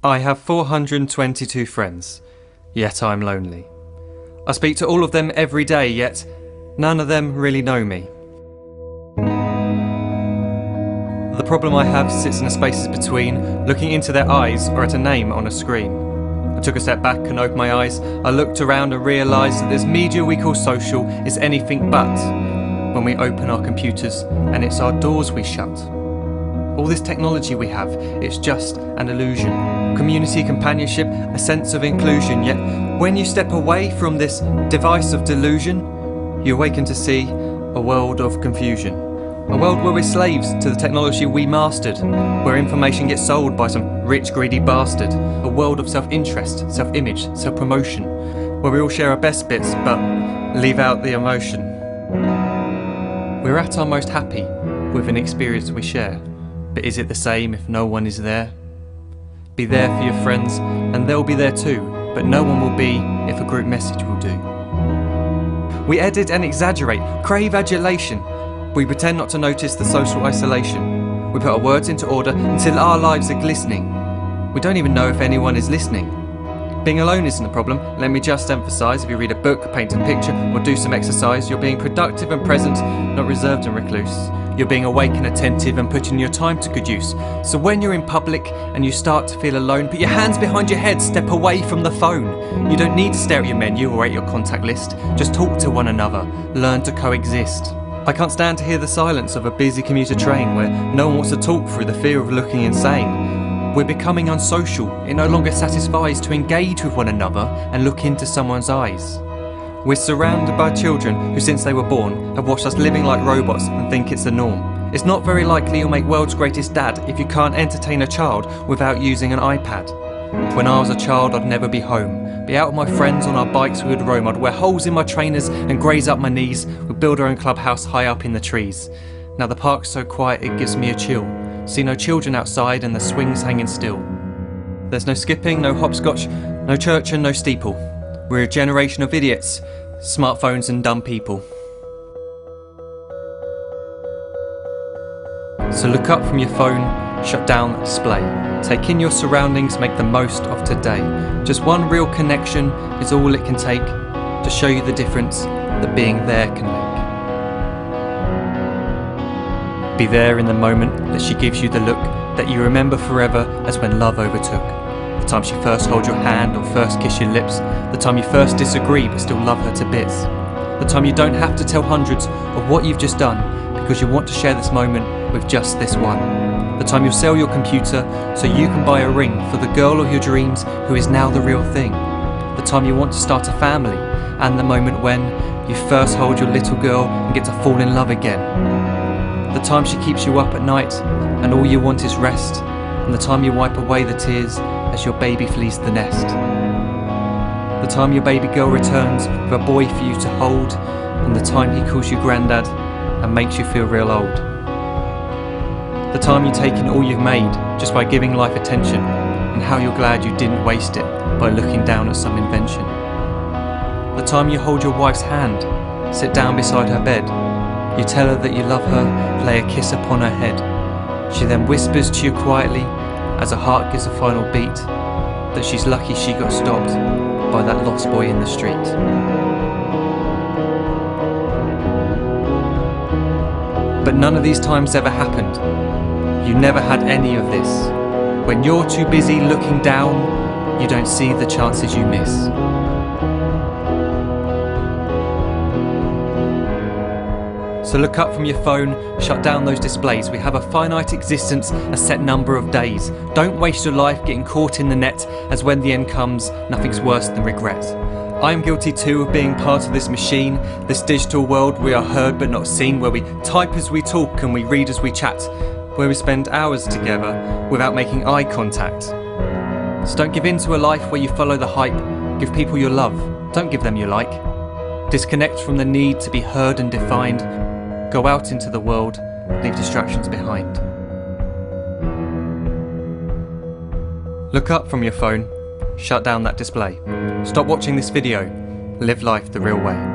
I have 422 friends, yet I'm lonely. I speak to all of them every day, yet none of them really know me. The problem I have sits in the spaces between looking into their eyes or at a name on a screen. I took a step back and opened my eyes. I looked around and realised that this media we call social is anything but when we open our computers and it's our doors we shut. All this technology we have, it's just an illusion. Community, companionship, a sense of inclusion. Yet when you step away from this device of delusion, you awaken to see a world of confusion. A world where we're slaves to the technology we mastered, where information gets sold by some rich, greedy bastard. A world of self-interest, self-image, self-promotion, where we all share our best bits but leave out the emotion. We're at our most happy with an experience we share. But is it the same if no one is there? Be there for your friends and they'll be there too, but no one will be if a group message will do. We edit and exaggerate, crave adulation. We pretend not to notice the social isolation. We put our words into order until our lives are glistening. We don't even know if anyone is listening. Being alone isn't the problem. Let me just emphasise, if you read a book, paint a picture or do some exercise, you're being productive and present, not reserved and recluse. You're being awake and attentive and putting your time to good use. So when you're in public and you start to feel alone, put your hands behind your head, step away from the phone. You don't need to stare at your menu or at your contact list. Just talk to one another, learn to coexist. I can't stand to hear the silence of a busy commuter train where no one wants to talk through the fear of looking insane. We're becoming unsocial. It no longer satisfies to engage with one another and look into someone's eyes. We're surrounded by children who, since they were born, have watched us living like robots and think it's the norm. It's not very likely you'll make world's greatest dad if you can't entertain a child without using an iPad. When I was a child, I'd never be home. Be out with my friends on our bikes, we would roam. I'd wear holes in my trainers and graze up my knees. We'd build our own clubhouse high up in the trees. Now the park's so quiet it gives me a chill. See no children outside and the swings hanging still. There's no skipping, no hopscotch, no church and no steeple. We're a generation of idiots, smartphones and dumb people. So look up from your phone, shut down the display. Take in your surroundings, make the most of today. Just one real connection is all it can take to show you the difference that being there can make. Be there in the moment that she gives you the look that you remember forever as when love overtook. The time she first holds your hand or first kiss your lips. The time you first disagree but still love her to bits. The time you don't have to tell hundreds of what you've just done because you want to share this moment with just this one. The time you'll sell your computer so you can buy a ring for the girl of your dreams who is now the real thing. The time you want to start a family, and the moment when you first hold your little girl and get to fall in love again. The time she keeps you up at night and all you want is rest, and the time you wipe away the tears as your baby flees the nest. The time your baby girl returns with a boy for you to hold, and the time he calls you granddad and makes you feel real old. The time you take in all you've made just by giving life attention, and how you're glad you didn't waste it by looking down at some invention. The time you hold your wife's hand, sit down beside her bed, you tell her that you love her, lay a kiss upon her head. She then whispers to you quietly, as her heart gives a final beat, that she's lucky she got stopped by that lost boy in the street. But none of these times ever happened. You never had any of this. When you're too busy looking down, you don't see the chances you miss. So look up from your phone, shut down those displays. We have a finite existence, a set number of days. Don't waste your life getting caught in the net, as when the end comes, nothing's worse than regret. I am guilty too of being part of this machine, this digital world we are heard but not seen, where we type as we talk and we read as we chat, where we spend hours together without making eye contact. So don't give in to a life where you follow the hype. Give people your love, don't give them your like. Disconnect from the need to be heard and defined. Go out into the world, leave distractions behind. Look up from your phone, shut down that display. Stop watching this video, live life the real way.